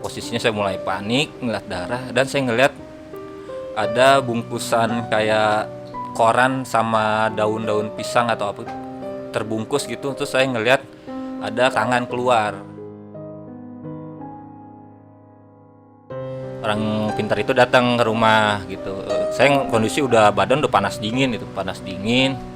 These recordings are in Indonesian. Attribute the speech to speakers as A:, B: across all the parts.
A: posisinya saya mulai panik, ngeliat darah, dan saya ngeliat ada bungkusan kayak koran sama daun-daun pisang atau apa terbungkus gitu. Terus saya ngeliat ada tangan keluar. Orang pintar itu datang ke rumah gitu. Saya kondisi badan udah panas dingin itu, panas dingin.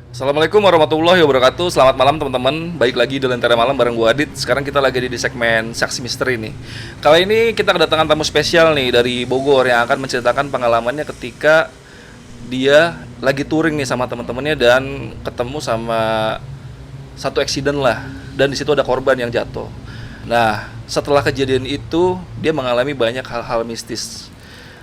B: Assalamualaikum warahmatullahi wabarakatuh. Selamat malam teman-teman. Baik lagi di Lentera Malam bareng gua Adit. Sekarang kita lagi di segmen Saksi Misteri nih. Kali ini kita kedatangan tamu spesial nih dari Bogor yang akan menceritakan pengalamannya ketika dia lagi touring nih sama teman-temannya dan ketemu sama satu eksiden lah. Dan di situ ada korban yang jatuh. Nah, setelah kejadian itu dia mengalami banyak hal-hal mistis.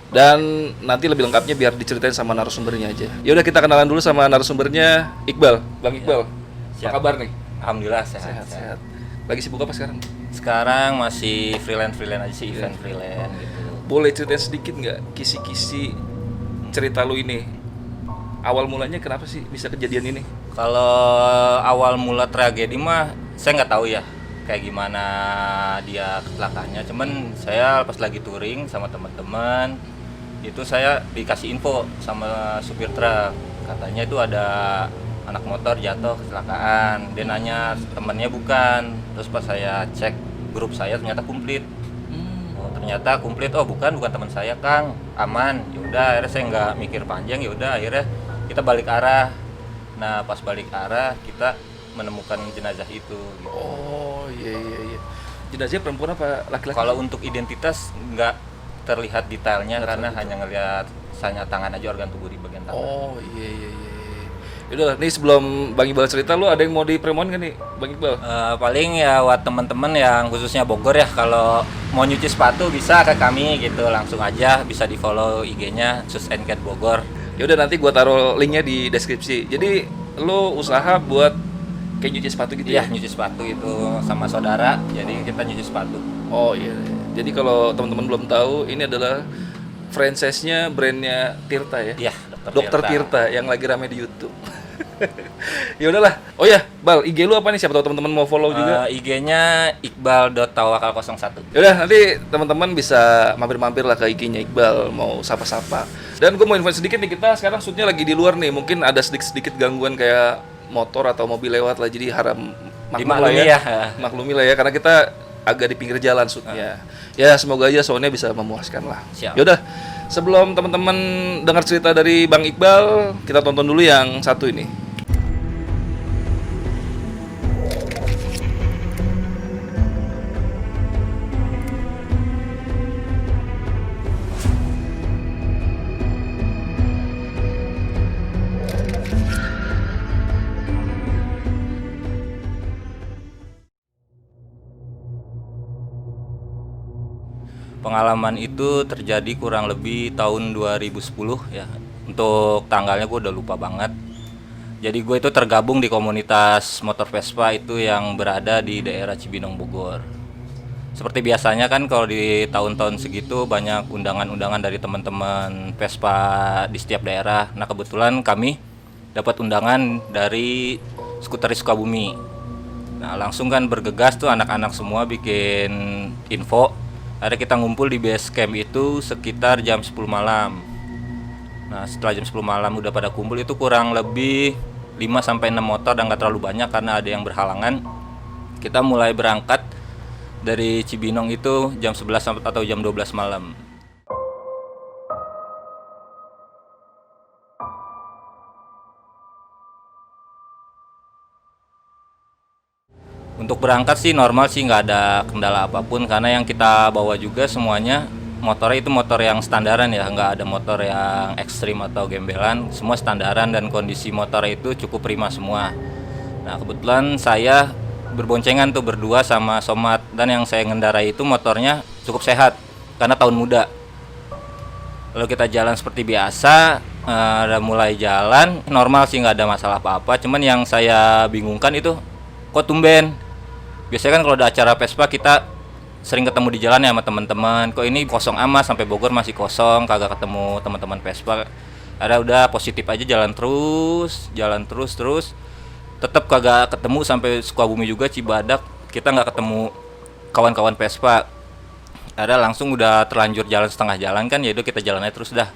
B: Dan nanti lebih lengkapnya biar diceritain sama narasumbernya aja. Ya udah kita kenalan dulu sama narasumbernya, Iqbal. Bang Iqbal.
A: Siap.
B: Apa kabar nih?
A: Alhamdulillah sehat.
B: Lagi sibuk apa sekarang?
A: Sekarang masih freelance aja sih, event freelance gitu.
B: Boleh ceritain sedikit nggak kisi-kisi cerita lu ini? Awal mulanya kenapa sih bisa kejadian ini?
A: Kalau awal mula tragedi mah saya nggak tahu ya kayak gimana dia kecelakaannya. Cuman saya pas lagi touring sama teman-teman itu saya dikasih info sama supir truk, katanya itu ada anak motor jatuh kecelakaan. Dia nanya temennya bukan. Terus pas saya cek grup saya ternyata komplit. Oh, ternyata komplit. Oh bukan teman saya Kang, aman. Yaudah akhirnya saya nggak mikir panjang, yaudah akhirnya kita balik arah. Nah pas balik arah kita menemukan jenazah itu gitu.
B: Oh iya. Jenazahnya perempuan apa laki-laki?
A: Kalau untuk identitas nggak terlihat detailnya karena hanya ngelihat misalnya tangan aja, organ tubuh di bagian tangan.
B: Oh iya. Yaudah, nih sebelum Bang Iqbal cerita, lu ada yang mau dipromon kan nih, Bang Iqbal?
A: Paling ya buat teman-teman yang khususnya Bogor ya, kalau mau nyuci sepatu bisa ke kami gitu, langsung aja bisa di follow IG-nya Sus & Cat Bogor.
B: Yaudah nanti gua taruh linknya di deskripsi. Jadi lu usaha buat kayak nyuci sepatu gitu
A: Iya,
B: ya?
A: nyuci sepatu itu sama saudara, jadi kita nyuci sepatu.
B: Oh iya. Jadi kalau teman-teman belum tahu, ini adalah franchise-nya brandnya Tirta ya?
A: Iya,
B: Dokter Tirta yang lagi rame di YouTube. Ya udahlah. Oh ya, Bal, IG lu apa nih? Siapa tahu teman-teman mau follow juga.
A: IG-nya iqbal.tawakal01.
B: Yaudah, nanti teman-teman bisa mampir-mampir lah ke IG-nya Iqbal, mau sapa-sapa. Dan gue mau info sedikit nih, kita sekarang shootnya lagi di luar nih. Mungkin ada sedikit gangguan kayak motor atau mobil lewat lah, jadi harap
A: Dimaklumi ya.
B: Maklumi lah ya, karena kita agak di pinggir jalan shootnya. Ya semoga aja soundnya bisa memuaskan lah.
A: Siap.
B: Yaudah, sebelum teman-teman dengar cerita dari Bang Iqbal, kita tonton dulu yang satu ini.
A: Pengalaman itu terjadi kurang lebih tahun 2010 ya. Untuk tanggalnya gue udah lupa banget. Jadi gue itu tergabung di komunitas motor Vespa itu yang berada di daerah Cibinong, Bogor. Seperti biasanya kan kalau di tahun-tahun segitu banyak undangan-undangan dari teman-teman Vespa di setiap daerah. Nah kebetulan kami dapat undangan dari Skuteris Sukabumi. Nah langsung kan bergegas tuh anak-anak semua bikin info. Akhirnya kita ngumpul di base camp itu sekitar jam 10 malam. Nah setelah jam 10 malam udah pada kumpul itu kurang lebih 5-6 motor dan gak terlalu banyak karena ada yang berhalangan. Kita mulai berangkat dari Cibinong itu jam 11 atau jam 12 malam. Untuk berangkat sih normal sih, nggak ada kendala apapun karena yang kita bawa juga semuanya motornya itu motor yang standaran ya, nggak ada motor yang ekstrim atau gembelan, semua standaran dan kondisi motor itu cukup prima semua. Nah kebetulan saya berboncengan tuh berdua sama Somat, dan yang saya ngendarai itu motornya cukup sehat karena tahun muda. Lalu kita jalan seperti biasa, udah mulai jalan normal sih, nggak ada masalah apa-apa. Cuman yang saya bingungkan itu kok tumben. Biasanya kan kalau ada acara Vespa kita sering ketemu di jalan ya sama teman-teman, kok ini kosong amat sampai Bogor masih kosong, kagak ketemu teman-teman Vespa. Ada udah positif aja, jalan terus tetap kagak ketemu sampai Sukabumi juga, Cibadak kita nggak ketemu kawan-kawan Vespa. Ada langsung udah terlanjur jalan setengah jalan kan, yaitu kita jalannya terus dah.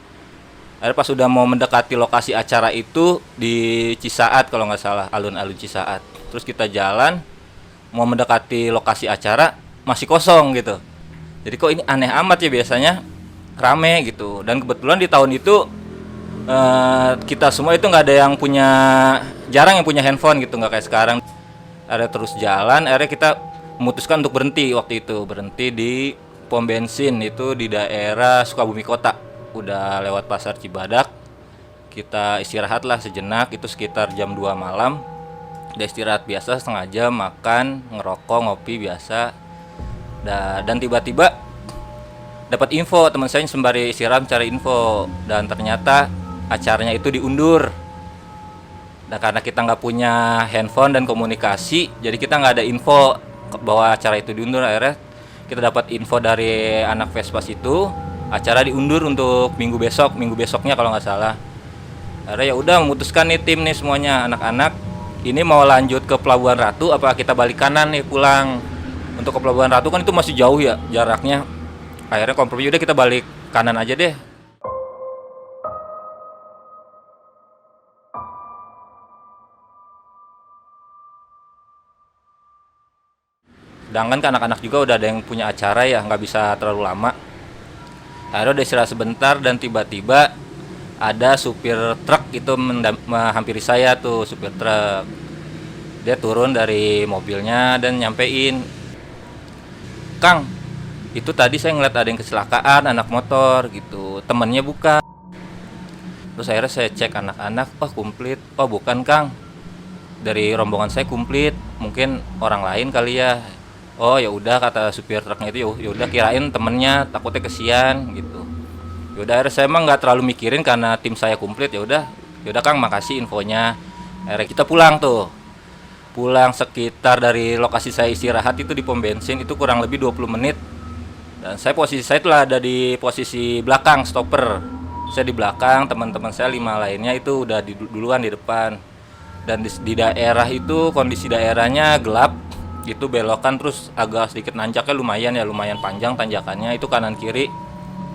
A: Ada pas udah mau mendekati lokasi acara itu di Cisaat kalau nggak salah, alun-alun Cisaat. Terus kita jalan mau mendekati lokasi acara masih kosong gitu. Jadi kok ini aneh amat ya, biasanya rame gitu. Dan kebetulan di tahun itu kita semua itu nggak ada yang punya, jarang yang punya handphone gitu, nggak kayak sekarang. Ada terus jalan, akhirnya kita memutuskan untuk berhenti waktu itu, berhenti di pom bensin itu di daerah Sukabumi Kota. Udah lewat pasar Cibadak, kita istirahat lah sejenak, itu sekitar jam 2 malam. Udah istirahat biasa setengah jam, makan, ngerokok, ngopi biasa. Dan tiba-tiba dapat info, teman saya sembari istirahat cari info, dan ternyata acaranya itu diundur. Nah karena kita nggak punya handphone dan komunikasi, jadi kita nggak ada info bahwa acara itu diundur. Akhirnya kita dapat info dari anak Vespa itu, acara diundur untuk minggu besoknya kalau nggak salah. Akhirnya ya udah memutuskan nih tim nih semuanya, anak-anak ini mau lanjut ke Pelabuhan Ratu apa kita balik kanan nih pulang. Untuk ke Pelabuhan Ratu kan itu masih jauh ya jaraknya. Akhirnya kompromi udah kita balik kanan aja deh. Sedangkan kan anak-anak juga udah ada yang punya acara ya, nggak bisa terlalu lama. Akhirnya udah istirahat sebentar dan tiba-tiba ada supir truk itu menghampiri saya tuh, supir truk. Dia turun dari mobilnya dan nyampein, "Kang, itu tadi saya ngeliat ada yang kecelakaan anak motor gitu, temennya bukan." Terus akhirnya saya cek anak-anak, "Oh komplit." "Oh bukan Kang, dari rombongan saya komplit, mungkin orang lain kali ya." "Oh ya udah," kata supir truknya itu, "ya udah kirain temennya, takutnya kesian gitu." Ya udah akhirnya saya emang nggak terlalu mikirin karena tim saya komplit. Ya udah Kang, makasih infonya. Akhirnya kita pulang tuh. Pulang sekitar dari lokasi saya istirahat itu di pom bensin itu kurang lebih 20 menit. Dan posisi saya itu ada di posisi belakang stopper. Saya di belakang, teman-teman saya 5 lainnya itu udah duluan di depan. Dan di daerah itu kondisi daerahnya gelap. Itu belokan terus agak sedikit nanjaknya lumayan panjang tanjakannya, itu kanan kiri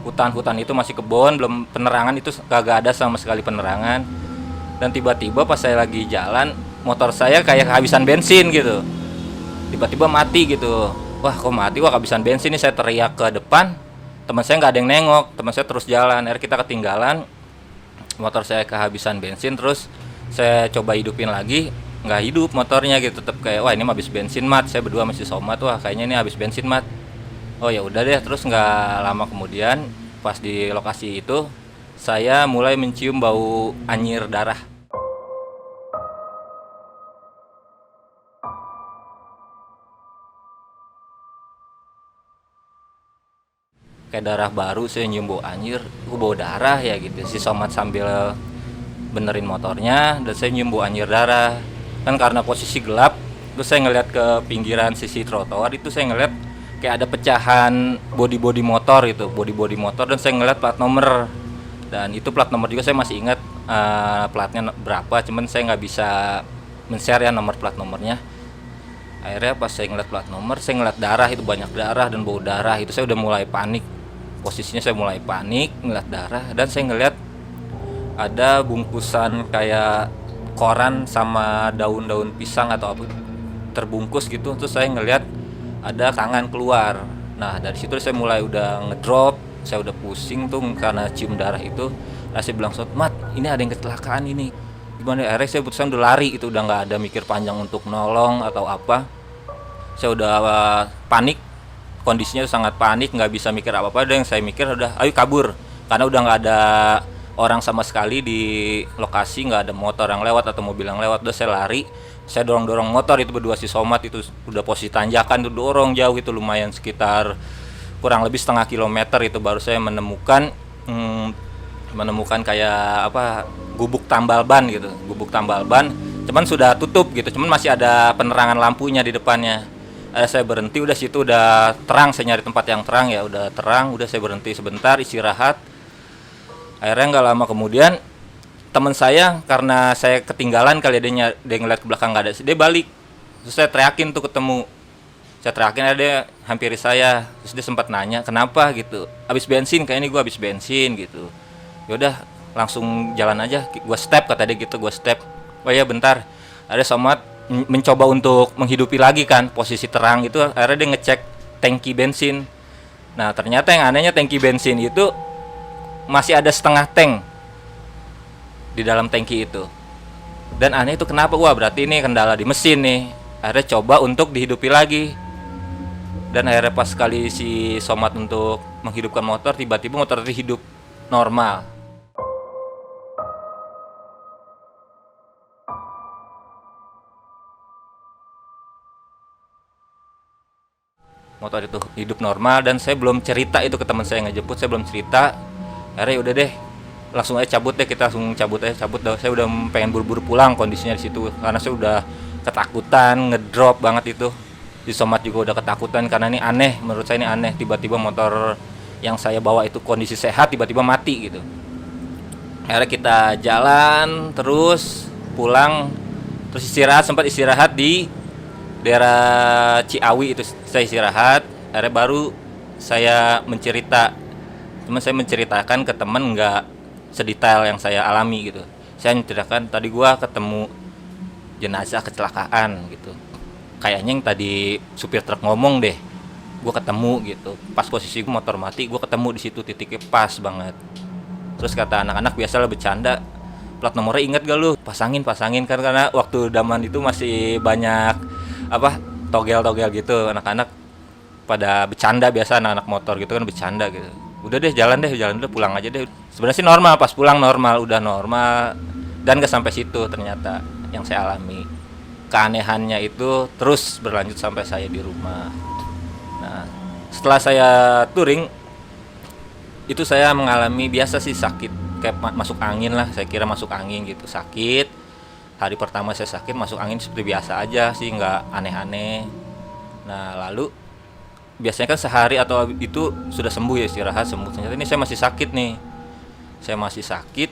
A: hutan itu masih kebun, belum penerangan, itu kagak ada sama sekali penerangan. Dan tiba-tiba pas saya lagi jalan, motor saya kayak kehabisan bensin gitu, tiba-tiba mati gitu. Wah kok mati, wah kehabisan bensin nih. Saya teriak ke depan, teman saya nggak ada yang nengok, teman saya terus jalan. Akhirnya kita ketinggalan, motor saya kehabisan bensin. Terus saya coba hidupin lagi, nggak hidup motornya gitu, tetap kayak wah ini habis bensin mat. Saya berdua masih somat, wah kayaknya ini habis bensin mat. Oh ya udah deh. Terus nggak lama kemudian pas di lokasi itu saya mulai mencium bau anyir darah. Kayak darah baru, saya nyium bau anyir, bau darah ya gitu. Si somat sambil benerin motornya dan saya nyium bau anyir darah. Kan karena posisi gelap, terus saya ngeliat ke pinggiran sisi trotoar itu, saya ngeliat kayak ada pecahan bodi motor itu, bodi motor, dan saya ngeliat plat nomor. Dan itu plat nomor juga saya masih ingat platnya berapa, cuman saya nggak bisa men-share ya nomor plat nomornya. Akhirnya pas saya ngeliat plat nomor, saya ngeliat darah, itu banyak darah dan bau darah. Itu saya udah mulai panik, posisinya saya mulai panik ngeliat darah. Dan saya ngeliat ada bungkusan kayak koran sama daun-daun pisang atau apa terbungkus gitu. Terus saya ngeliat ada tangan keluar. Nah dari situ saya mulai udah ngedrop, saya udah pusing tuh karena cium darah itu. Nah saya bilang, "Mat, ini ada yang kecelakaan ini." Gimana? Akhirnya saya putuskan udah lari, itu udah nggak ada mikir panjang untuk nolong atau apa. Saya udah panik, kondisinya sangat panik, nggak bisa mikir apa-apa. Dan yang saya mikir udah ayo kabur, karena udah nggak ada orang sama sekali di lokasi, nggak ada motor yang lewat atau mobil yang lewat. Udah saya lari, saya dorong motor itu berdua, si somat itu udah posisi tanjakan, tuh dorong jauh itu lumayan sekitar kurang lebih setengah kilometer. Itu baru saya menemukan kayak apa, gubuk tambal ban gitu, gubuk tambal ban, cuman sudah tutup gitu, cuman masih ada penerangan lampunya di depannya. Ada saya berhenti, udah situ udah terang, saya nyari tempat yang terang ya, udah terang, udah saya berhenti sebentar istirahat. Akhirnya nggak lama kemudian teman saya, karena saya ketinggalan kali ya, dia ngeliat ke belakang nggak ada, dia balik. Terus saya teriakin tuh ketemu, saya teriakin, ada dia hampiri saya. Terus dia sempat nanya kenapa gitu, habis bensin kayaknya, gue habis bensin gitu. Yaudah langsung jalan aja, gue step kata dia gitu, gue step. Oh iya bentar, ada Somad mencoba untuk menghidupi lagi kan posisi terang itu. Akhirnya dia ngecek tangki bensin. Nah ternyata yang anehnya tangki bensin itu masih ada setengah tank di dalam tangki itu. Dan aneh itu kenapa? Wah berarti ini kendala di mesin nih. Akhirnya coba untuk dihidupi lagi. Dan akhirnya pas sekali si Somad untuk menghidupkan motor, tiba-tiba motor itu hidup normal. Motor itu hidup normal dan saya belum cerita itu ke teman saya yang ngejemput, saya belum cerita. Akhirnya udah deh, langsung aja cabut deh, kita langsung cabut dah. Saya udah pengen buru-buru pulang kondisinya di situ karena saya udah ketakutan, ngedrop banget itu. Di Somad juga udah ketakutan karena ini aneh, menurut saya ini aneh, tiba-tiba motor yang saya bawa itu kondisi sehat tiba-tiba mati gitu. Akhirnya kita jalan terus pulang, terus sempat istirahat di daerah Ciawi itu. Saya istirahat, akhirnya baru saya Cuman saya menceritakan ke temen nggak sedetail yang saya alami gitu. Saya menceritakan tadi gua ketemu jenazah kecelakaan gitu, kayaknya yang tadi supir truk ngomong deh, gua ketemu gitu pas posisi motor mati, gua ketemu di situ titiknya pas banget. Terus kata anak-anak biasalah bercanda, plat nomornya inget gak lu? Pasangin kan, karena waktu zaman itu masih banyak togel-togel gitu. Anak-anak pada bercanda, biasa anak-anak motor gitu kan bercanda gitu. Udah deh jalan deh pulang aja deh. Sebenarnya sih normal, pas pulang normal, udah normal. Dan gak sampai situ ternyata yang saya alami. Keanehannya itu terus berlanjut sampai saya di rumah. Nah setelah saya touring itu saya mengalami biasa sih sakit, kayak masuk angin lah, saya kira masuk angin gitu, sakit. Hari pertama saya sakit masuk angin seperti biasa aja sih, nggak aneh-aneh. Nah lalu biasanya kan sehari atau itu sudah sembuh ya, istirahat sembuh. Ternyata ini saya masih sakit nih, saya masih sakit.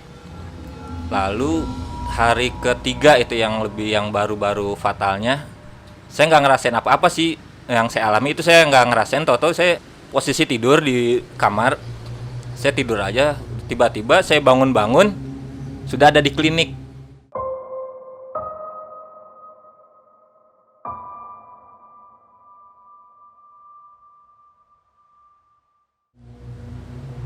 A: Lalu hari ketiga itu yang baru-baru fatalnya, saya nggak ngerasain apa-apa sih yang saya alami itu, saya nggak ngerasain. Tahu-tahu saya posisi tidur di kamar, saya tidur aja, tiba-tiba saya bangun-bangun sudah ada di klinik.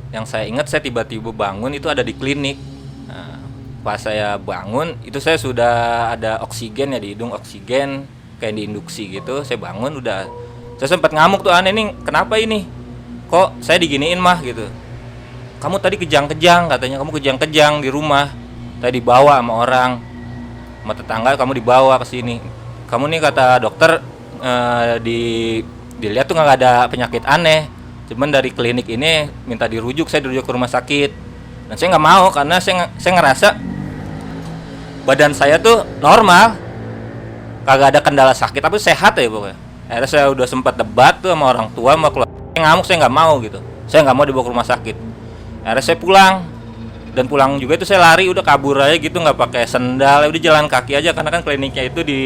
A: Yang saya ingat saya tiba-tiba bangun itu ada di klinik. Nah, pas saya bangun itu saya sudah ada oksigen ya di hidung, oksigen kayak diinduksi gitu. Saya bangun udah, saya sempat ngamuk tuh, aneh nih kenapa ini kok saya diginiin mah gitu. Kamu tadi kejang-kejang, katanya kamu kejang-kejang di rumah, tadi dibawa sama orang, sama tetangga kamu dibawa ke sini. Kamu nih kata dokter dilihat tuh nggak ada penyakit aneh, cuman dari klinik ini minta dirujuk, saya dirujuk ke rumah sakit. Dan saya nggak mau karena saya ngerasa badan saya tuh normal, kagak ada kendala sakit, tapi sehat ya pokoknya. Akhirnya saya udah sempat debat tuh sama orang tua, sama keluarga. Saya ngamuk, saya nggak mau gitu, saya nggak mau dibawa ke rumah sakit. Akhirnya saya pulang, dan pulang juga itu saya lari, udah kabur aja gitu, nggak pakai sendal, udah jalan kaki aja karena kan kliniknya itu di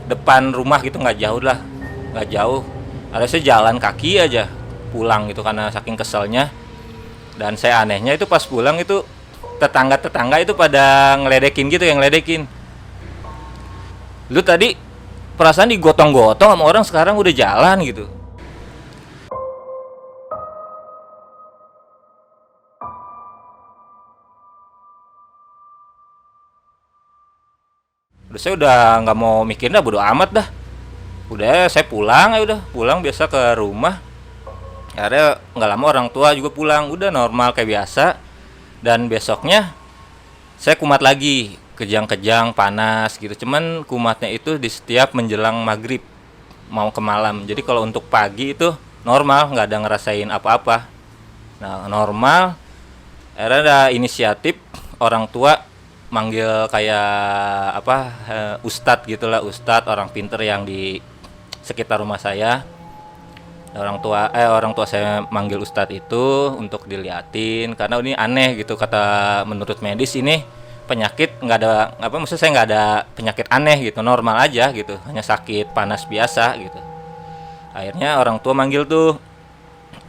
A: depan rumah gitu, nggak jauh. Akhirnya saya jalan kaki aja pulang gitu karena saking keselnya. Dan saya anehnya itu pas pulang itu tetangga itu pada ngeledekin gitu, yang ngeledekin, lu tadi perasaan digotong-gotong sama orang, sekarang udah jalan gitu. Udah saya udah nggak mau mikirin dah, bodo amat dah. Udah saya pulang biasa ke rumah. Akhirnya nggak lama orang tua juga pulang, udah normal kayak biasa. Dan besoknya saya kumat lagi, kejang-kejang panas gitu. Cuman kumatnya itu di setiap menjelang maghrib mau ke malam. Jadi kalau untuk pagi itu normal, nggak ada ngerasain apa-apa. Nah normal. Akhirnya ada inisiatif orang tua manggil kayak ustadz gitulah, ustadz orang pinter yang di sekitar rumah saya. Orang tua saya manggil ustadz itu untuk diliatin karena ini aneh gitu, kata menurut medis ini penyakit nggak ada maksud saya nggak ada penyakit aneh gitu, normal aja gitu, hanya sakit panas biasa gitu. Akhirnya orang tua manggil tuh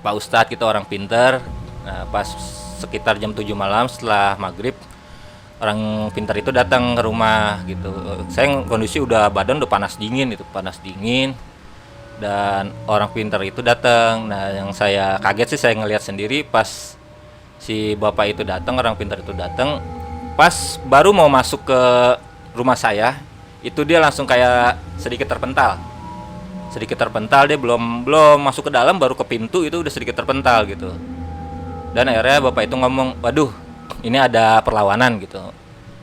A: Pak Ustadz, kita orang pinter. Nah, pas sekitar jam 7 malam setelah maghrib, orang pintar itu datang ke rumah gitu. Saya kondisi badan udah panas dingin, dan orang pintar itu datang. Nah, yang saya kaget sih saya ngelihat sendiri pas si bapak itu datang, orang pintar itu datang, pas baru mau masuk ke rumah saya, itu dia langsung kayak sedikit terpental, dia belum masuk ke dalam, baru ke pintu itu udah sedikit terpental gitu. Dan akhirnya bapak itu ngomong, waduh ini ada perlawanan gitu.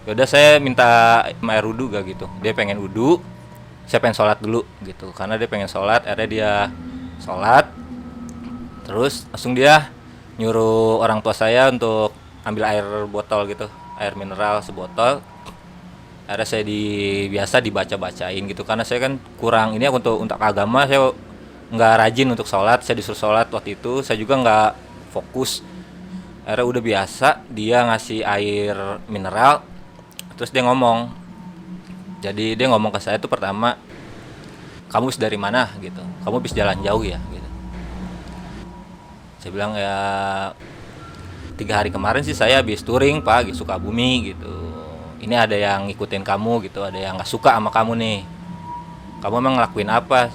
A: Yaudah saya minta air wudu gak gitu, dia pengen wudu, saya pengen sholat dulu gitu, karena dia pengen sholat. Akhirnya dia sholat, terus langsung dia nyuruh orang tua saya untuk ambil air botol gitu, air mineral sebotol. Akhirnya saya biasa dibaca-bacain gitu, karena saya kan kurang ini untuk agama, saya nggak rajin untuk sholat. Saya disuruh sholat waktu itu, saya juga nggak fokus. Akhirnya udah biasa dia ngasih air mineral, terus dia ngomong. Jadi dia ngomong ke saya itu pertama, kamu habis dari mana gitu, kamu habis jalan jauh ya gitu. Saya bilang ya 3 hari kemarin sih saya habis touring Pak di Sukabumi gitu. Ini ada yang ngikutin kamu gitu, ada yang nggak suka sama kamu nih. Kamu emang ngelakuin apa?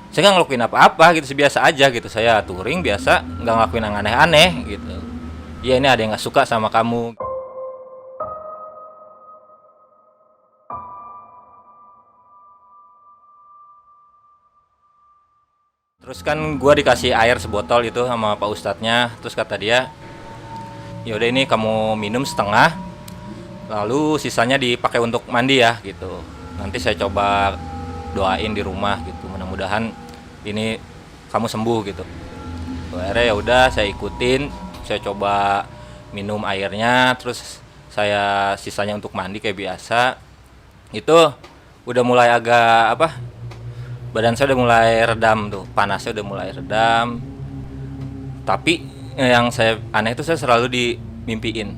A: Saya nggak ngelakuin apa-apa gitu, biasa aja gitu. Saya touring biasa, nggak ngelakuin yang aneh-aneh gitu. Ya ini ada yang nggak suka sama kamu. Terus kan gue dikasih air sebotol itu sama Pak Ustadznya. Terus kata dia, yaudah ini kamu minum setengah, lalu sisanya dipakai untuk mandi ya gitu. Nanti saya coba doain di rumah gitu, mudah-mudahan ini kamu sembuh gitu. Akhirnya ya udah saya ikutin, saya coba minum airnya, terus saya sisanya untuk mandi kayak biasa. Itu udah mulai agak badan saya udah mulai redam tuh, panasnya udah mulai redam. Tapi yang saya aneh itu saya selalu dimimpiin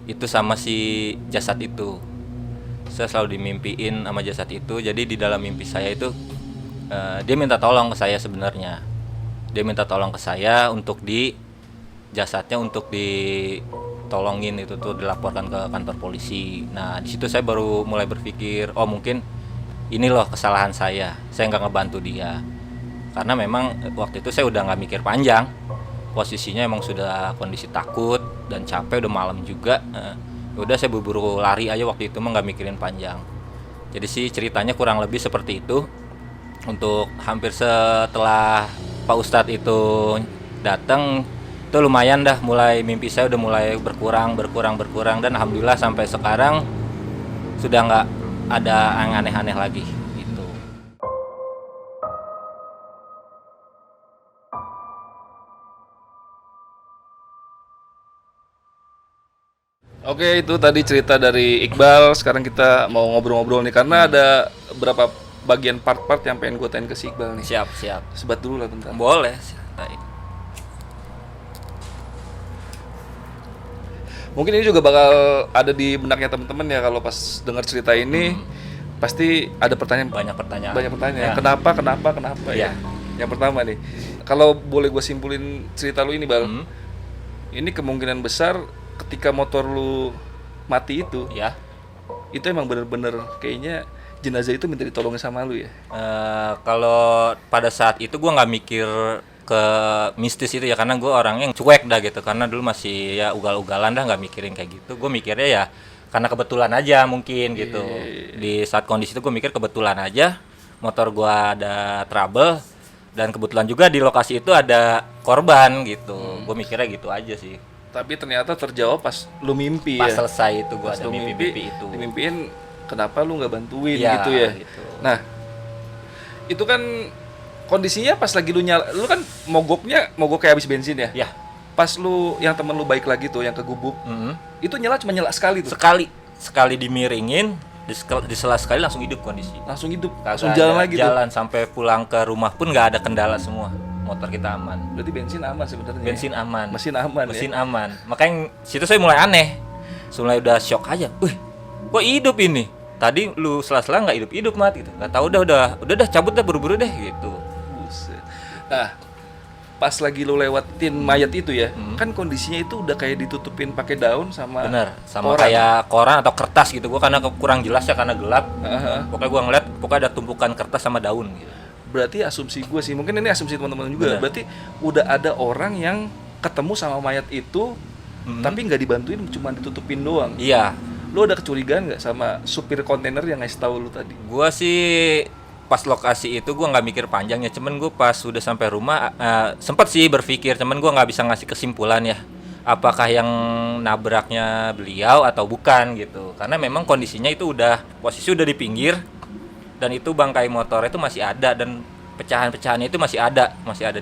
A: itu sama si jasad itu. Saya selalu dimimpiin sama jasad itu. Jadi di dalam mimpi saya itu dia minta tolong ke saya sebenarnya. Dia minta tolong ke saya untuk jasadnya untuk ditolongin itu tuh, dilaporkan ke kantor polisi. Nah di situ saya baru mulai berpikir, oh mungkin ini loh kesalahan saya nggak ngebantu dia. Karena memang waktu itu saya udah nggak mikir panjang, posisinya emang sudah kondisi takut dan capek, udah malam juga. Udah saya buru-buru lari aja waktu itu, mah nggak mikirin panjang. Jadi sih ceritanya kurang lebih seperti itu. Untuk hampir setelah Pak Ustadz itu datang, itu lumayan dah, mulai mimpi saya udah mulai berkurang, dan alhamdulillah sampai sekarang sudah nggak ada yang aneh-aneh lagi gitu.
B: Oke, itu tadi cerita dari Iqbal. Sekarang kita mau ngobrol-ngobrol nih, karena ada beberapa bagian part-part yang pengen gue tanya ke si Iqbal nih.
A: Siap.
B: Sebat dulu lah bentar.
A: Boleh, santai.
B: Mungkin ini juga bakal ada di benaknya teman-teman ya, kalau pas dengar cerita ini pasti ada pertanyaan.
A: Banyak pertanyaan.
B: Ya. Kenapa ya? Yang pertama nih, kalau boleh gue simpulin cerita lu ini, Bal. Ini kemungkinan besar ketika motor lu mati itu,
A: ya,
B: itu emang bener-bener kayaknya jenazah itu minta ditolongin sama lu ya.
A: Kalau pada saat itu gue nggak mikir ke mistis itu ya, karena gue orang yang cuek dah gitu, karena dulu masih ya ugal-ugalan dah, nggak mikirin kayak gitu. Gue mikirnya ya karena kebetulan aja mungkin gitu. Di saat kondisi itu gue mikir kebetulan aja motor gue ada trouble, dan kebetulan juga di lokasi itu ada korban gitu. Gue mikirnya gitu aja sih.
B: Tapi ternyata terjawab pas lu mimpi
A: pas
B: ya.
A: Selesai itu gue ada mimpi itu.
B: Dimimpiin kenapa lu nggak bantuin
A: ya,
B: gitu ya.
A: Gitu.
B: Nah, itu kan kondisinya pas lagi lu kan mogok kayak habis bensin ya.
A: Ya.
B: Pas lu yang temen lu baik lagi tuh yang ke gubuk, itu cuma nyala sekali tuh.
A: Sekali dimiringin, di sela sekali langsung hidup kondisi.
B: Langsung hidup,
A: Kagak
B: langsung jalan
A: ada
B: lagi tuh.
A: jalan sampai pulang ke rumah pun nggak ada kendala semua. Motor kita aman.
B: Berarti bensin aman sebenarnya.
A: Bensin aman.
B: Mesin aman
A: Mesin
B: ya.
A: aman. Makanya situ saya mulai aneh. Mulai udah shock aja. Wih, kok hidup ini? Tadi lu sela-sela nggak hidup-hidup mat gitu. Nggak tahu udah cabut dah buru-buru deh gitu.
B: Buset. Nah, pas lagi lo lewatin mayat itu ya, kan kondisinya itu udah kayak ditutupin pakai daun sama
A: Bener, sama
B: koran.
A: kayak koran atau kertas gitu. Gua karena kurang jelas ya karena gelap.
B: Heeh.
A: Pokoknya gua ngeliat pokoknya ada tumpukan kertas sama daun gitu.
B: Berarti asumsi gue sih, mungkin ini asumsi teman-teman juga.
A: Bener.
B: Berarti udah ada orang yang ketemu sama mayat itu, tapi nggak dibantuin, cuma ditutupin doang.
A: Iya,
B: Lo ada kecurigaan nggak sama supir kontainer yang ngasih tahu lo tadi?
A: gua sih pas lokasi itu gua nggak mikir panjang ya, cuman gua pas sudah sampai rumah sempet sih berpikir, cuman gua nggak bisa ngasih kesimpulan ya apakah yang nabraknya beliau atau bukan gitu, karena memang kondisinya itu udah posisi udah di pinggir dan itu bangkai motor itu masih ada dan pecahan-pecahannya itu masih ada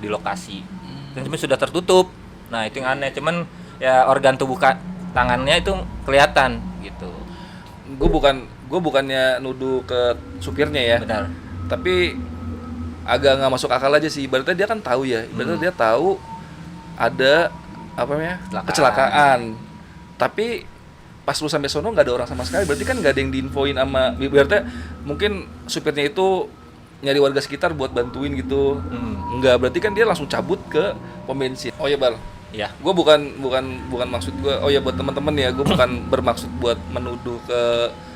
A: di lokasi dan cuma sudah tertutup. Nah itu yang aneh, cuman ya organ tubuh tangannya itu kelihatan gitu.
B: Gue bukannya nuduh ke supirnya ya,
A: Benar.
B: tapi agak nggak masuk akal aja sih. Ibaratnya dia kan tahu ya, ibaratnya dia tahu ada apa namanya kecelakaan, tapi pas lu sampai sono nggak ada orang sama sekali. Berarti kan nggak ada yang diinfoin sama, ibaratnya mungkin supirnya itu nyari warga sekitar buat bantuin gitu. Nggak, berarti kan dia langsung cabut ke pom bensin. Oh ya Bal,
A: Ya.
B: gue bukan maksud gue, oh ya buat teman-teman ya, gue bukan bermaksud buat menuduh ke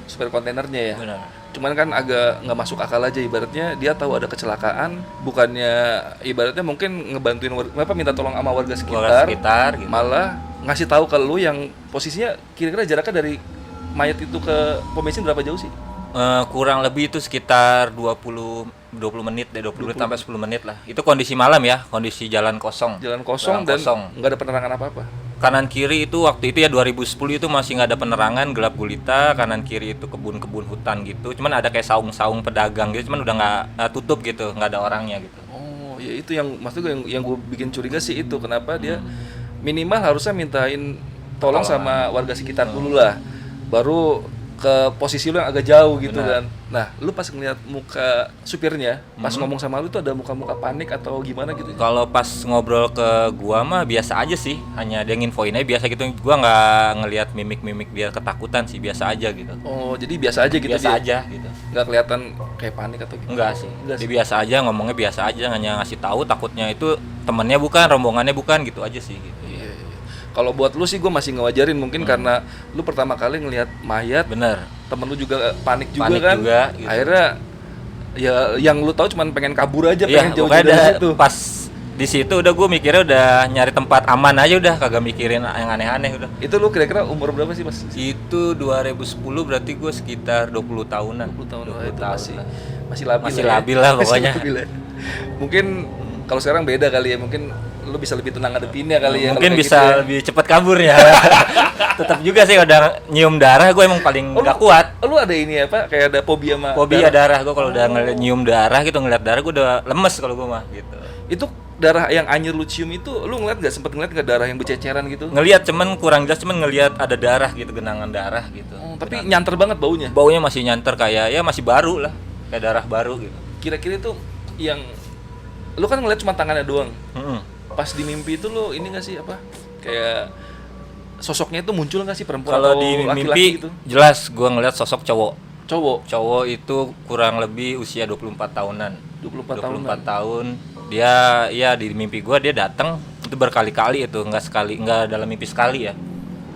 B: supir kontainernya ya.
A: Benar.
B: Cuman kan agak nggak masuk akal aja, ibaratnya dia tahu ada kecelakaan, bukannya ibaratnya mungkin ngebantuin minta tolong sama warga
A: Warga
B: sekitar,
A: sekitar gitu.
B: malah ngasih tahu ke lu yang posisinya kira-kira jaraknya dari mayat itu ke pom bensin berapa jauh sih?
A: Kurang lebih itu sekitar 20 menit deh, 20 menit sampai 10 menit lah. Itu kondisi malam ya, kondisi jalan kosong.
B: Jalan kosong dan nggak ada penerangan apa-apa.
A: Kanan kiri itu waktu itu ya 2010 itu masih nggak ada penerangan, gelap gulita. Kanan kiri itu kebun-kebun hutan gitu. Cuman ada kayak saung-saung pedagang gitu, cuman udah nggak tutup gitu, nggak ada orangnya gitu.
B: Oh, ya itu yang maksud gue yang gue bikin curiga sih itu, kenapa dia minimal harusnya mintain tolong sama warga sekitar dulu lah, baru ke posisi lu yang agak jauh gitu.
A: Benar.
B: Kan. Nah, lu pas ngeliat muka supirnya, pas ngomong sama lu tuh ada muka-muka panik atau gimana gitu?
A: Kalau pas ngobrol ke gua mah biasa aja sih, hanya dia nginfoin aja biasa gitu. Gua nggak ngelihat mimik-mimik dia ketakutan sih, biasa aja gitu.
B: Oh, jadi biasa aja gitu
A: Biasa
B: dia?
A: aja gitu.
B: Nggak kelihatan kayak panik atau gitu?
A: Enggak sih.
B: Enggak
A: Dia
B: sih.
A: biasa aja, ngomongnya biasa aja, hanya ngasih tahu takutnya itu temennya bukan, rombongannya bukan gitu aja sih gitu.
B: Iya, iya. Kalau buat lu sih gue masih ngewajarin, mungkin karena lu pertama kali ngelihat mayat,
A: Bener.
B: temen lu juga panik juga
A: Panik
B: kan,
A: juga, gitu.
B: akhirnya ya yang lu tahu cuman pengen kabur aja,
A: Iya,
B: pengen jauh-jauh
A: pokoknya
B: dari
A: udah
B: situ.
A: pas di situ udah gue mikirnya udah nyari tempat aman aja udah, kagak mikirin yang aneh-aneh udah.
B: Itu lu kira-kira umur berapa sih Mas?
A: Itu 2010 berarti gue sekitar 20 tahunan.
B: 20 tahun,
A: 20
B: itu
A: tahun
B: masih
A: lah.
B: masih labil
A: Masih
B: lah ya.
A: labil lah
B: Masih
A: pokoknya.
B: labil ya. Mungkin kalau sekarang beda kali ya, mungkin lu bisa lebih tenang ngadepinnya kali ya.
A: Mungkin
B: kalau kayak
A: bisa
B: gitu ya.
A: lebih cepat kabur ya. Tetap juga sih udah nyium darah gue emang paling
B: Oh,
A: gak kuat.
B: Lu ada ini apa? Kayak ada fobia sama
A: Fobia
B: darah?
A: darah gue kalau udah nyium darah gitu, ngeliat darah gue udah lemes kalau gue mah gitu.
B: Itu darah yang anjir lu cium itu, lu ngeliat gak? Sempet ngeliat gak darah yang berceceran gitu?
A: Ngeliat cuman kurang jelas, cuman ngeliat ada darah gitu, genangan darah gitu.
B: Tapi nyanter banget baunya.
A: Baunya masih nyanter kayak ya masih baru lah, kayak darah baru gitu.
B: Kira-kira itu yang lu kan ngeliat cuma tangannya doang.
A: Mm-mm.
B: Pas di mimpi itu lu ini gak sih apa? Kayak sosoknya itu muncul gak sih, perempuan
A: Kalau
B: atau
A: di
B: laki-laki
A: mimpi
B: gitu?
A: jelas gue ngeliat sosok cowok.
B: Cowok
A: Itu kurang lebih usia 24 tahunan.
B: 24
A: tahun. Dia ya di mimpi gua dia datang itu berkali-kali itu, enggak dalam mimpi sekali ya.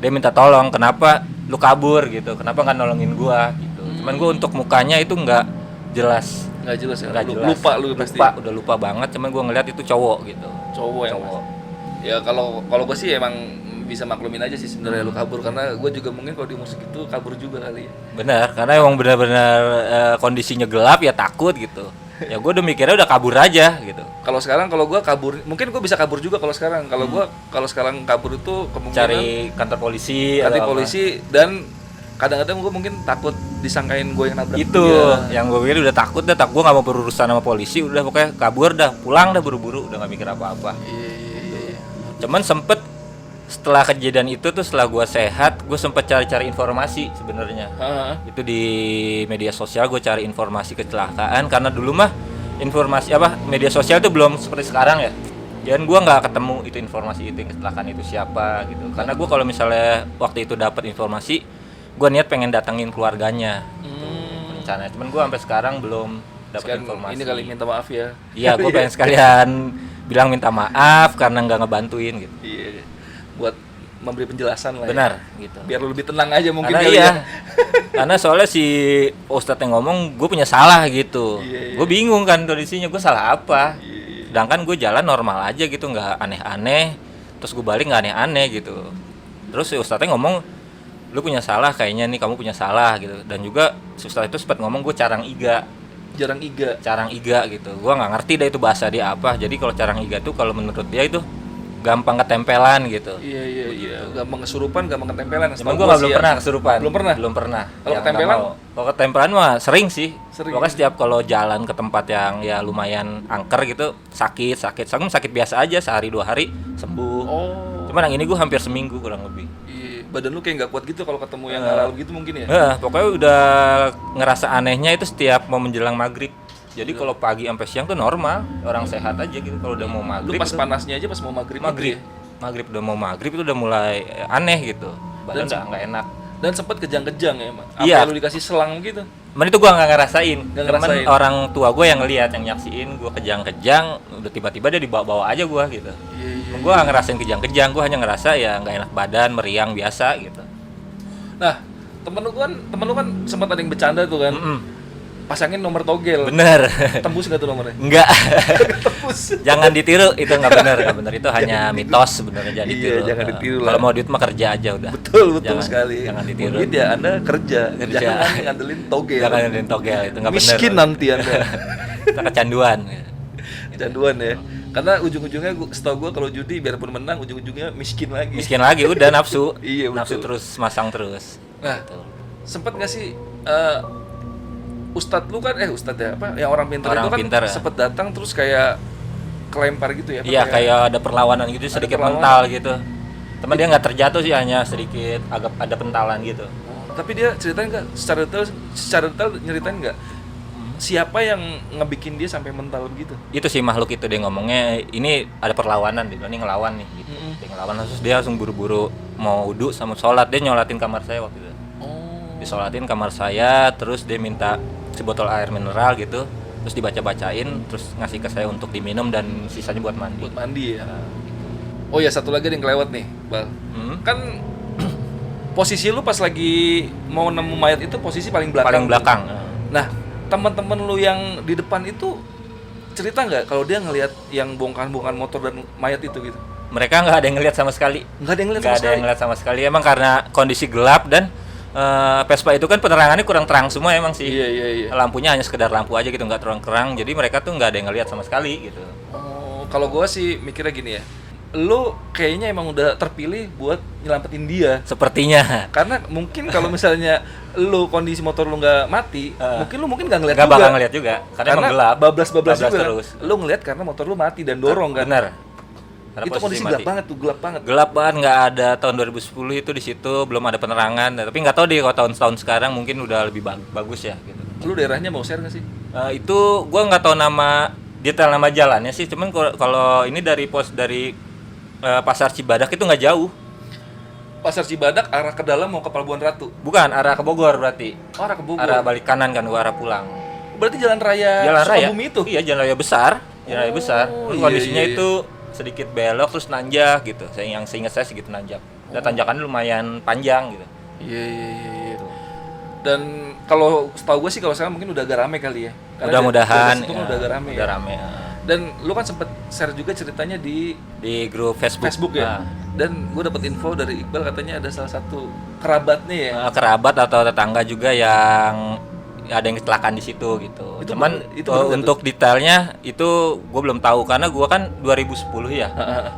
A: Dia minta tolong, kenapa lu kabur gitu. Kenapa nggak nolongin gua gitu. Cuman gua untuk mukanya itu nggak jelas.
B: nggak jelas ya.
A: Nggak jelas.
B: Lupa lu pasti.
A: Udah lupa banget, cuman gua ngeliat itu cowok gitu.
B: Cowok yang
A: Cowok.
B: ya kalau gue sih emang bisa maklumin aja sih sebenarnya lu kabur, karena gue juga mungkin kalau di musik itu kabur juga kali ya.
A: Benar, karena emang benar-benar kondisinya gelap ya takut gitu. Ya gua udah mikirnya udah kabur aja gitu.
B: Kalau sekarang kalau gue kabur, mungkin gue bisa kabur juga kalau sekarang. Kalau sekarang kabur itu kemungkinan
A: Cari kantor polisi
B: cari
A: atau apa.
B: polisi, dan kadang-kadang gue mungkin takut disangkain gue yang nabrak
A: Itu
B: dia.
A: yang gue pikir udah takut dah, gue nggak mau berurusan sama polisi, udah pokoknya kabur dah, pulang dah buru-buru, udah nggak mikir apa-apa.
B: Iya.
A: Cuman sempet setelah kejadian itu tuh, setelah gue sehat, gue sempat cari-cari informasi sebenarnya. Itu di media sosial gue cari informasi kecelakaan, karena dulu mah informasi media sosial itu belum seperti sekarang ya. Dan gue nggak ketemu itu informasi itu kecelakaan itu siapa gitu. Karena gue kalau misalnya waktu itu dapat informasi, gue niat pengen datengin keluarganya. Rencana. Cuman gue sampai sekarang belum dapat informasi.
B: Ini kali minta maaf ya.
A: Iya, gue pengen sekalian bilang minta maaf karena nggak ngebantuin gitu.
B: Iya. Buat memberi penjelasan lah.
A: Benar,
B: ya.
A: gitu.
B: Biar lu lebih tenang aja mungkin.
A: Karena
B: kali
A: iya.
B: ya.
A: Karena soalnya si Ustadz yang ngomong gue punya salah gitu.
B: Iya.
A: Gue bingung kan kondisinya, gue salah apa.
B: Iya.
A: Sedangkan gue jalan normal aja gitu, nggak aneh-aneh. Terus gue balik nggak aneh-aneh gitu. Terus si Ustadznya ngomong, lu punya salah kayaknya nih, kamu punya salah gitu. Dan juga si Ustadz itu sempat ngomong gue carang iga gitu. Gue nggak ngerti deh itu bahasa dia apa. Jadi kalau carang iga tuh kalau menurut dia itu gampang ketempelan gitu.
B: Iya. Gampang kesurupan, gampang ketempelan.
A: Cuman gue belum pernah kesurupan.
B: Belum pernah. Kalau
A: Ya,
B: ketempelan?
A: Kalau ketempelan mah sering sih.
B: Sering.
A: Pokoknya setiap kalau jalan ke tempat yang ya lumayan angker gitu, sakit biasa aja, sehari 2 hari sembuh.
B: Oh.
A: Cuman yang ini gue hampir seminggu kurang lebih.
B: Iya. Badan lu kayak nggak kuat gitu kalau ketemu yang halal gitu mungkin ya.
A: Pokoknya udah ngerasa anehnya itu setiap mau menjelang maghrib. Jadi kalau pagi sampai siang tuh normal, orang sehat aja gitu. Kalau udah mau
B: Lu
A: maghrib,
B: pas panasnya aja pas mau maghrib.
A: maghrib udah mau maghrib itu udah mulai aneh gitu. Badan udah nggak enak.
B: Dan sempat kejang-kejang ya, Mak.
A: Iya.
B: Apa lu dikasih selang gitu?
A: Cuman itu gua nggak ngerasain.
B: Nggak
A: Cuman
B: ngerasain.
A: orang tua gue yang ngelihat, yang nyaksiin gua kejang-kejang, udah tiba-tiba dia dibawa-bawa aja gua gitu.
B: Iya.
A: Gua nggak ngerasain kejang-kejang, gua hanya ngerasa ya nggak enak badan, meriang biasa gitu.
B: Nah, temen lu kan sempat ada yang bercanda tuh kan. Pasangin nomor togel.
A: Bener.
B: Tembus nggak tuh nomornya?
A: Enggak.
B: Tembus.
A: Jangan ditiru, itu nggak benar. Itu hanya mitos sebenarnya, jangan
B: Iya,
A: ditiru.
B: jangan ditiru lah.
A: Kalau mau duit mah kerja aja udah.
B: Betul
A: Jangan-
B: sekali.
A: Jangan ditiru.
B: Mungkin ya Anda kerja.
A: Kerja.
B: Jangan ngandelin togel.
A: Jangan ngandelin togel, itu nggak benar.
B: Miskin nanti Anda.
A: Kita kecanduan.
B: Canduan ya. Karena ujung-ujungnya setahu gua kalau judi biarpun menang ujung-ujungnya miskin lagi.
A: Miskin lagi udah nafsu.
B: Iya, betul.
A: Nafsu terus masang terus.
B: Nah,
A: Gitu.
B: sempet nggak sih Ustadz lu kan Ustadz ya apa yang orang pintar
A: Orang
B: itu kan
A: pintar, ya.
B: sempet datang terus kayak kelempar gitu ya? apa
A: Iya, kayak ada perlawanan gitu, sedikit
B: perlawanan.
A: mental gitu. Teman dia nggak terjatuh sih, hanya sedikit agak ada pentalan gitu.
B: Tapi dia ceritain nggak secara detail nyeritain nggak siapa yang ngebikin dia sampai mental begitu?
A: Itu sih makhluk itu, dia ngomongnya ini ada perlawanan, dia bilang ini ngelawan nih gitu. Dia ngelawan, terus dia langsung buru-buru mau wudu sama sholat, dia nyolatin kamar saya waktu itu.
B: Oh.
A: Disolatin kamar saya, terus dia minta sebotol air mineral gitu, terus dibaca-bacain, terus ngasih ke saya untuk diminum dan sisanya buat mandi.
B: Buat mandi ya. Oh ya, satu lagi ada yang kelewat nih, Bal. Kan posisi lu pas lagi mau nemu mayat itu posisi paling belakang.
A: Paling belakang.
B: Nah, teman-teman lu yang di depan itu cerita nggak kalau dia ngelihat yang bongkahan-bongkahan motor dan mayat itu gitu?
A: Mereka nggak ada yang ngeliat sama sekali.
B: Nggak ada yang ngeliat
A: Nggak
B: sama
A: ada
B: sekali.
A: yang ngeliat sama sekali. Emang karena kondisi gelap dan Vespa itu kan penerangannya kurang terang semua emang sih.
B: Iya.
A: Lampunya hanya sekedar lampu aja gitu, nggak terang-terang. Jadi mereka tuh nggak ada yang ngeliat sama sekali gitu.
B: Oh, kalau gua sih mikirnya gini ya. Lu kayaknya emang udah terpilih buat nyelamatin dia.
A: Sepertinya.
B: Karena mungkin kalau misalnya lu kondisi motor lu nggak mati, mungkin nggak ngeliat
A: Nggak
B: juga.
A: bakal ngeliat juga. Karena emang gelap.
B: bablas juga.
A: terus.
B: Lu ngeliat karena motor lu mati dan dorong kan.
A: Benar. Karena
B: Itu
A: posisi
B: kondisi gelap banget tuh, gelap banget.
A: Gelap banget, nggak ada tahun 2010 itu di situ, belum ada penerangan. Tapi nggak tahu deh kalau tahun-tahun sekarang mungkin udah lebih bagus ya gitu.
B: Lu daerahnya mau share nggak sih?
A: Itu gua nggak tahu detail nama jalannya sih, cuman kalau ini dari Pasar Cibadak itu nggak jauh.
B: Pasar Cibadak arah ke dalam mau ke Pelabuhan Ratu.
A: Bukan, arah ke Bogor berarti.
B: Oh, arah ke Bogor.
A: Arah balik kanan kan, gua arah pulang.
B: Berarti jalan raya Sukabumi itu.
A: Iya, jalan raya besar. Jalan raya besar.
B: iya,
A: Kondisinya
B: iya.
A: itu sedikit belok terus nanjak gitu. Yang seingat saya segitu nanjak. Dan tanjakannya lumayan panjang gitu.
B: Iya. Dan kalau setahu gue sih kalau sekarang mungkin udah agak rame kali ya.
A: Mudah-mudahan
B: itu udah agak rame.
A: udah
B: Ya.
A: rame.
B: Dan lu kan sempet share juga ceritanya di
A: Di grup Facebook
B: ya. Dan gue dapet info dari Iqbal katanya ada salah satu kerabatnya ya.
A: Kerabat atau tetangga juga yang ada yang kecelakaan di situ gitu.
B: Itu
A: Cuman
B: itu bener nggak
A: untuk detailnya itu gue belum tahu karena gue kan 2010 ya.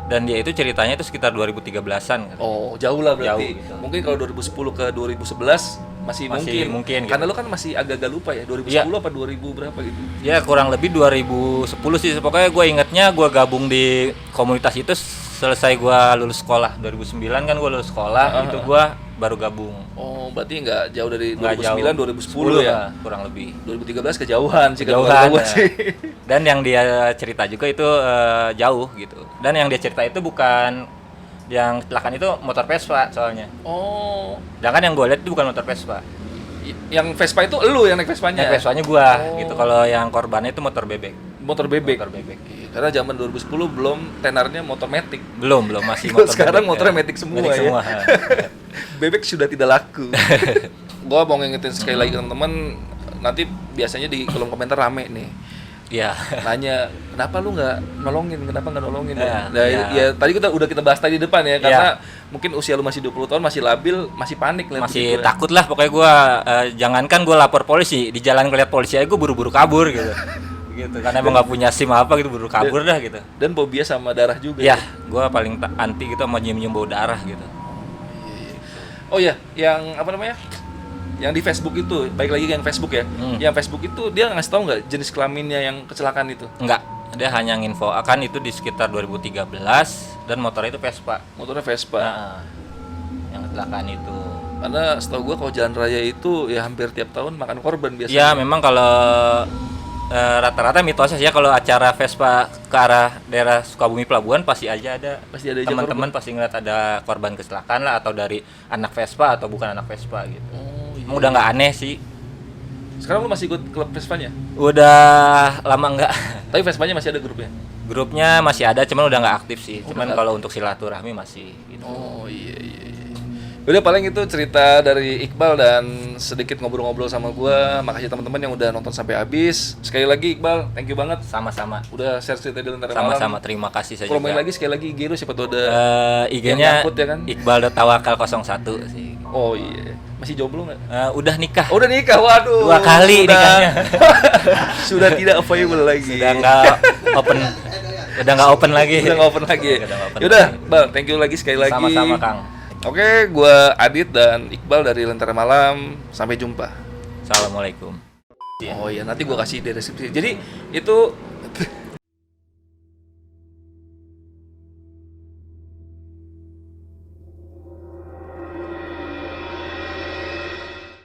A: Dan dia itu ceritanya itu sekitar 2013-an.
B: Oh, jauh lah berarti.
A: Jauh, gitu.
B: Mungkin kalau 2010 ke 2011 masih
A: Masih
B: mungkin.
A: mungkin, gitu.
B: Karena lu kan masih agak-agak lupa ya, 2010 apa 2000 berapa gitu.
A: Ya kurang lebih 2010 sih. Pokoknya gue ingetnya gue gabung di komunitas itu selesai gue lulus sekolah. 2009 kan gue lulus sekolah, itu gue baru gabung.
B: Oh, berarti nggak jauh dari
A: Nggak
B: 2009
A: jauh.
B: 2010 ya.
A: lah, kurang lebih.
B: 2013 kejauhan sih kalau
A: Jauhan.
B: gua sih.
A: Dan yang dia cerita juga itu jauh gitu. Dan yang dia cerita itu bukan yang kecelakaan, itu motor Vespa soalnya.
B: Oh,
A: Sedangkan yang gue lihat itu bukan motor Vespa.
B: yang Vespa itu elu yang naik Vespanya.
A: Yang Vespanya gua
B: Oh.
A: gitu. Kalau yang korbannya itu motor bebek.
B: Motor bebek.
A: Motor bebek.
B: Iya, karena zaman 2010 belum tenarnya motor matic.
A: Belum masih
B: Kalau
A: motor
B: sekarang
A: bebek,
B: motornya
A: ya.
B: matic semua
A: Matic
B: ya.
A: semua.
B: Bebek sudah tidak laku. Gua mau ngingetin sekali lagi teman-teman, nanti biasanya di kolom komentar rame nih.
A: Iya.
B: Nanya, kenapa lu nggak nolongin? Kenapa nggak nolongin?
A: Ya,
B: Nah,
A: ya.
B: ya tadi kita bahas tadi di depan ya, karena mungkin usia lu masih 20 tahun, masih labil, masih panik lihat
A: Masih
B: begitu ya.
A: takut lah pokoknya gua jangankan gua lapor polisi, di jalan ngeliat polisi aja gua buru-buru kabur gitu. Gitu. Karena emang nggak punya SIM apa gitu, buru kabur dah gitu.
B: Dan fobia sama darah juga.
A: Ya, gua paling anti gitu sama nyium-nyium bau darah gitu.
B: Oh ya, yang apa namanya? Yang di Facebook itu, baik lagi yang Facebook ya. Yang Facebook itu dia ngasih tahu nggak jenis kelaminnya yang kecelakaan itu?
A: Enggak, dia hanya nginfo akan itu di sekitar 2013 dan motornya itu Vespa.
B: Motornya Vespa.
A: Nah, yang kecelakaan itu.
B: Karena setahu gua kalau jalan raya itu ya hampir tiap tahun makan korban biasanya.
A: Ya memang kalau rata-rata mitosnya sih ya, kalau acara Vespa ke arah daerah Sukabumi Pelabuhan pasti aja ada.
B: Pasti ada aja
A: Teman-teman pasti ngeliat ada korban kecelakaan lah, atau dari anak Vespa atau bukan anak Vespa gitu.
B: Oh, iya.
A: Emang udah nggak aneh sih.
B: Sekarang lu masih ikut klub Vespanya?
A: Udah lama nggak.
B: Tapi Vespanya masih ada grupnya?
A: Grupnya masih ada, cuman udah nggak aktif sih.
B: Oh,
A: Cuman
B: udah
A: kalau untuk silaturahmi masih gitu.
B: Oh iya. Udah paling itu cerita dari Iqbal dan sedikit ngobrol-ngobrol sama gua. Makasih teman-teman yang udah nonton sampai habis. Sekali lagi Iqbal, thank you banget.
A: Sama-sama.
B: Udah share cerita di Lentera Malam.
A: Sama-sama, terima kasih saya
B: Promoin
A: juga.
B: lagi sekali lagi IG lu, siapa tuh ada. yang
A: IG-nya
B: nyangkut ya kan?
A: Iqbal.tawakal 01 sih.
B: Oh iya. Masih jomblo nggak?
A: Udah nikah.
B: Oh, udah nikah, waduh.
A: 2 kali nikahnya.
B: Sudah tidak available lagi.
A: Udah nggak open. Udah nggak open lagi.
B: Udah nggak open lagi.
A: Udah nggak open
B: Yaudah,
A: lagi.
B: Bal, thank you lagi sekali lagi.
A: Sama-sama, Kang.
B: Oke, gua Adit dan Iqbal dari Lentera Malam. Sampai jumpa.
A: Assalamualaikum.
B: Oh iya, nanti gua kasih di deskripsi. Jadi itu